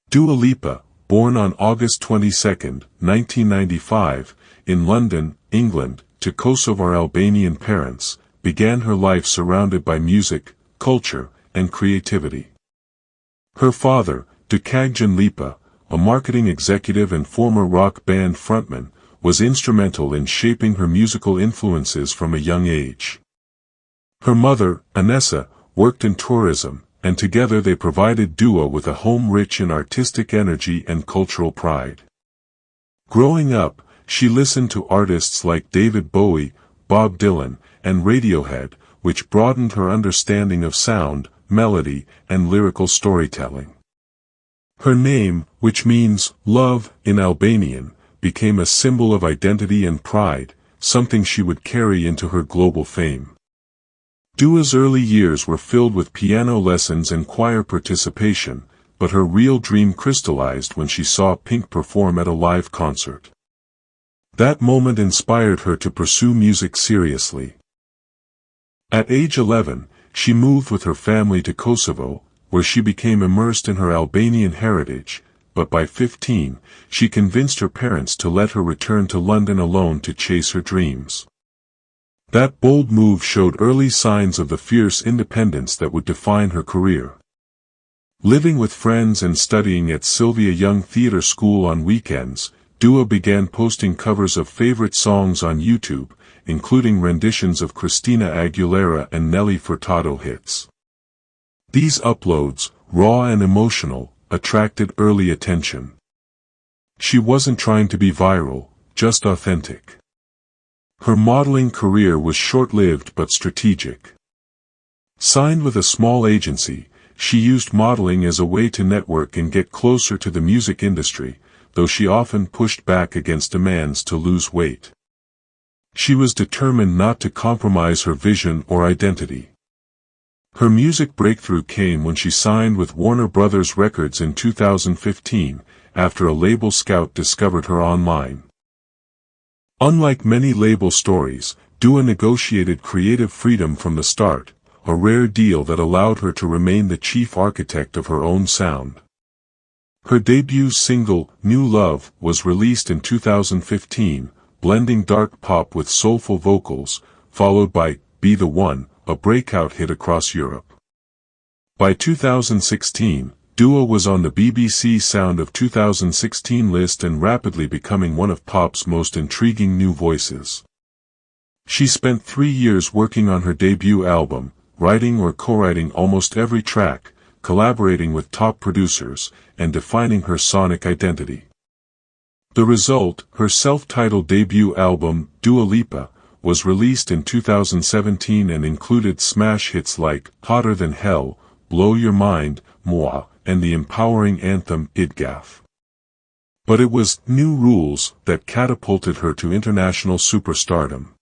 Dua Lipa, born on August 22, 1995, in London, England, to Kosovar-Albanian parents, began her life surrounded by music, culture, and creativity. Her father, Dukagjan Lipa, a marketing executive and former rock band frontman, was instrumental in shaping her musical influences from a young age. Her mother, Anessa, worked in tourism, and together they provided Dua with a home rich in artistic energy and cultural pride. Growing up, she listened to artists like David Bowie, Bob Dylan, and Radiohead, which broadened her understanding of sound, melody, and lyrical storytelling. Her name, which means love in Albanian, became a symbol of identity and pride, something she would carry into her global fame. Dua's early years were filled with piano lessons and choir participation, but her real dream crystallized when she saw Pink perform at a live concert. That moment inspired her to pursue music seriously. At age 11, she moved with her family to Kosovo, where she became immersed in her Albanian heritage, but by 15, she convinced her parents to let her return to London alone to chase her dreams. That bold move showed early signs of the fierce independence that would define her career. Living with friends and studying at Sylvia Young Theatre School on weekends, Dua began posting covers of favorite songs on YouTube, including renditions of Christina Aguilera and Nelly Furtado hits. These uploads, raw and emotional, attracted early attention. She wasn't trying to be viral, just authentic. Her modeling career was short-lived but strategic. Signed with a small agency, she used modeling as a way to network and get closer to the music industry, though she often pushed back against demands to lose weight. She was determined not to compromise her vision or identity. Her music breakthrough came when she signed with Warner Brothers Records in 2015, after a label scout discovered her online. Unlike many label stories, Dua negotiated creative freedom from the start, a rare deal that allowed her to remain the chief architect of her own sound. Her debut single, New Love, was released in 2015, blending dark pop with soulful vocals, followed by Be the One, a breakout hit across Europe. By 2016, Dua was on the BBC Sound of 2016 list and rapidly becoming one of pop's most intriguing new voices. She spent 3 years working on her debut album, writing or co-writing almost every track, collaborating with top producers, and defining her sonic identity. The result, her self-titled debut album, Dua Lipa, was released in 2017 and included smash hits like Hotter Than Hell, Blow Your Mind, Moi, and the empowering anthem Idgaf. But it was New Rules that catapulted her to international superstardom.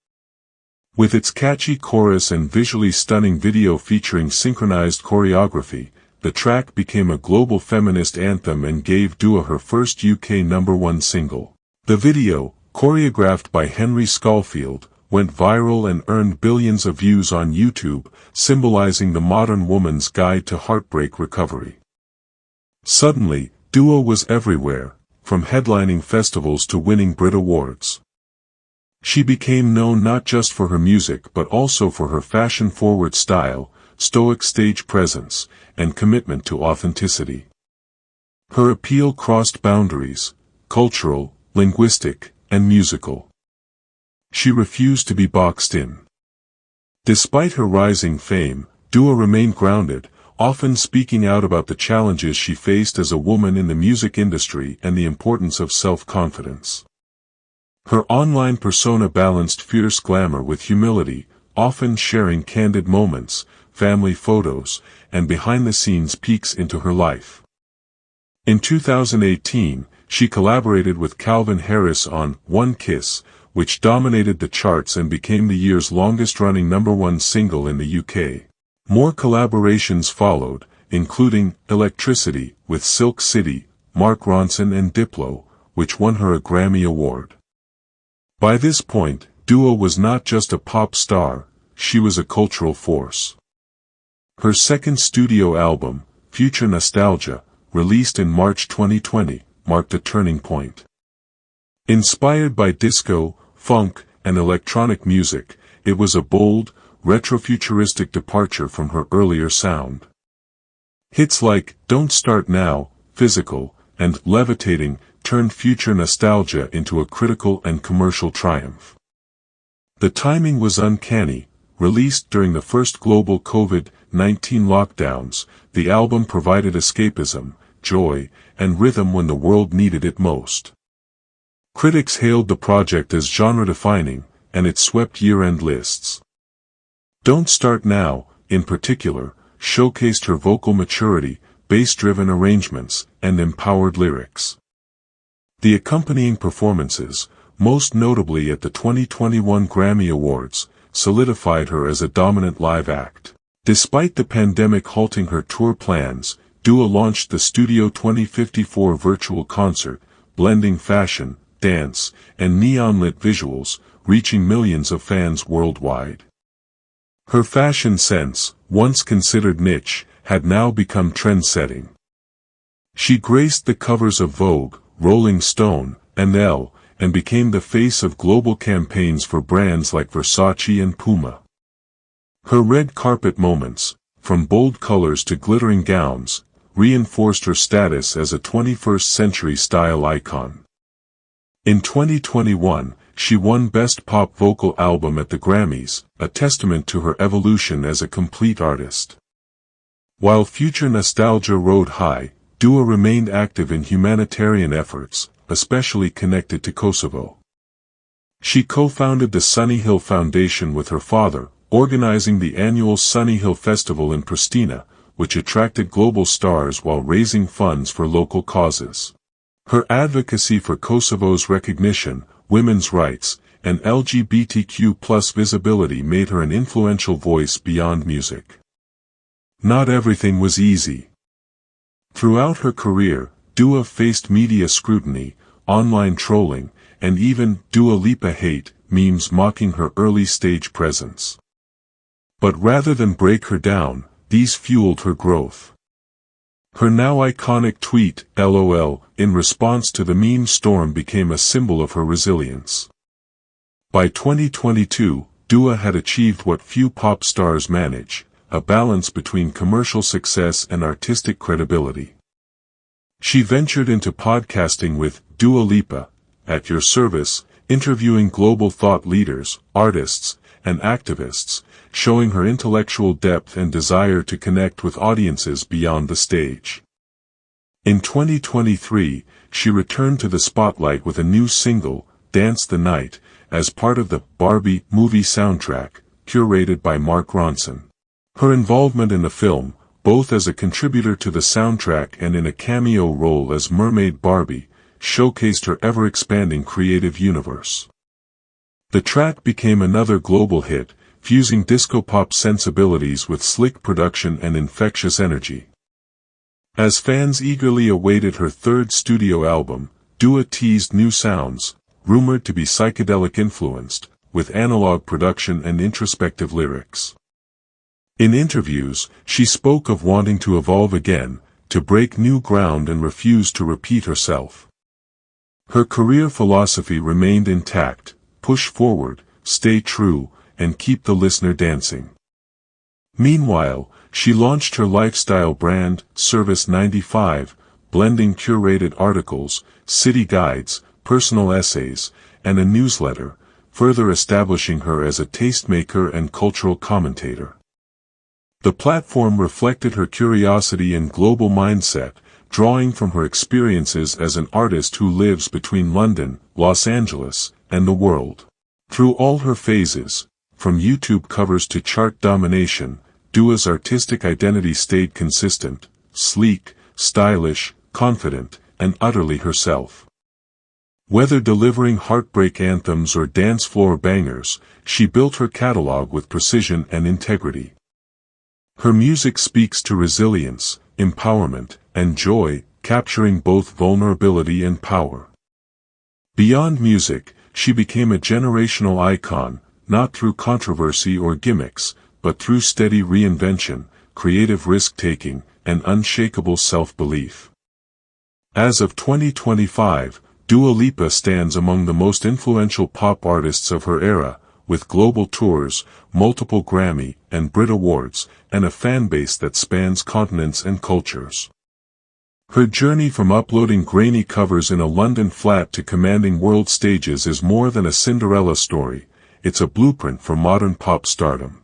With its catchy chorus and visually stunning video featuring synchronized choreography, the track became a global feminist anthem and gave Dua her first UK #1 single. The video, choreographed by Henry Schofield, went viral and earned billions of views on YouTube, symbolizing the modern woman's guide to heartbreak recovery. Suddenly, Dua was everywhere, from headlining festivals to winning Brit Awards. She became known not just for her music but also for her fashion-forward style, stoic stage presence, and commitment to authenticity. Her appeal crossed boundaries, cultural, linguistic, and musical. She refused to be boxed in. Despite her rising fame, Dua remained grounded, often speaking out about the challenges she faced as a woman in the music industry and the importance of self-confidence. Her online persona balanced fierce glamour with humility, often sharing candid moments, family photos, and behind-the-scenes peeks into her life. In 2018, she collaborated with Calvin Harris on One Kiss, which dominated the charts and became the year's longest-running #1 single in the UK. More collaborations followed, including Electricity with Silk City, Mark Ronson and Diplo, which won her a Grammy Award. By this point, Dua was not just a pop star, she was a cultural force. Her second studio album, Future Nostalgia, released in March 2020, marked a turning point. Inspired by disco, funk, and electronic music, it was a bold, retrofuturistic departure from her earlier sound. Hits like Don't Start Now, Physical, and Levitating turned future nostalgia into a critical and commercial triumph. The timing was uncanny. Released during the first global COVID-19 lockdowns, the album provided escapism, joy, and rhythm when the world needed it most. Critics hailed the project as genre-defining, and it swept year-end lists. Don't Start Now, in particular, showcased her vocal maturity, bass-driven arrangements, and empowered lyrics. The accompanying performances, most notably at the 2021 Grammy Awards, solidified her as a dominant live act. Despite the pandemic halting her tour plans, Dua launched the Studio 2054 virtual concert, blending fashion, dance, and neon-lit visuals, reaching millions of fans worldwide. Her fashion sense, once considered niche, had now become trend-setting. She graced the covers of Vogue, Rolling Stone, and Elle, and became the face of global campaigns for brands like Versace and Puma. Her red carpet moments, from bold colors to glittering gowns, reinforced her status as a 21st-century style icon. In 2021, she won Best Pop Vocal Album at the Grammys, a testament to her evolution as a complete artist. While future nostalgia rode high, Dua remained active in humanitarian efforts, especially connected to Kosovo. She co-founded the Sunny Hill Foundation with her father, organizing the annual Sunny Hill Festival in Pristina, which attracted global stars while raising funds for local causes. Her advocacy for Kosovo's recognition, women's rights, and LGBTQ+ visibility made her an influential voice beyond music. Not everything was easy. Throughout her career, Dua faced media scrutiny, online trolling, and even Dua Lipa hate memes mocking her early-stage presence. But rather than break her down, these fueled her growth. Her now iconic tweet, LOL, in response to the meme storm became a symbol of her resilience. By 2022, Dua had achieved what few pop stars manage, a balance between commercial success and artistic credibility. She ventured into podcasting with Dua Lipa, at your service, interviewing global thought leaders, artists, and activists, showing her intellectual depth and desire to connect with audiences beyond the stage. In 2023, she returned to the spotlight with a new single, Dance the Night, as part of the Barbie movie soundtrack, curated by Mark Ronson. Her involvement in the film, both as a contributor to the soundtrack and in a cameo role as Mermaid Barbie, showcased her ever-expanding creative universe. The track became another global hit, fusing disco-pop sensibilities with slick production and infectious energy. As fans eagerly awaited her third studio album, Dua teased new sounds, rumored to be psychedelic-influenced, with analog production and introspective lyrics. In interviews, she spoke of wanting to evolve again, to break new ground and refuse to repeat herself. Her career philosophy remained intact: push forward, stay true, and keep the listener dancing. Meanwhile, she launched her lifestyle brand, Service 95, blending curated articles, city guides, personal essays, and a newsletter, further establishing her as a tastemaker and cultural commentator. The platform reflected her curiosity and global mindset, drawing from her experiences as an artist who lives between London, Los Angeles, and the world. Through all her phases, from YouTube covers to chart domination, Dua's artistic identity stayed consistent, sleek, stylish, confident, and utterly herself. Whether delivering heartbreak anthems or dance floor bangers, she built her catalog with precision and integrity. Her music speaks to resilience, empowerment, and joy, capturing both vulnerability and power. Beyond music, she became a generational icon, not through controversy or gimmicks, but through steady reinvention, creative risk-taking, and unshakable self-belief. As of 2025, Dua Lipa stands among the most influential pop artists of her era, with global tours, multiple Grammy and Brit Awards, and a fanbase that spans continents and cultures. Her journey from uploading grainy covers in a London flat to commanding world stages is more than a Cinderella story, it's a blueprint for modern pop stardom.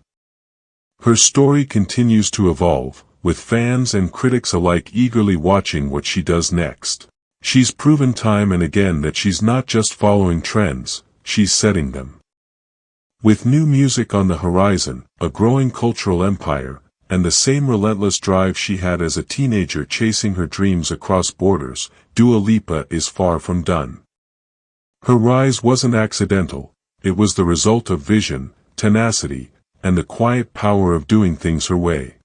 Her story continues to evolve, with fans and critics alike eagerly watching what she does next. She's proven time and again that she's not just following trends, she's setting them. With new music on the horizon, a growing cultural empire, and the same relentless drive she had as a teenager chasing her dreams across borders, Dua Lipa is far from done. Her rise wasn't accidental, it was the result of vision, tenacity, and the quiet power of doing things her way.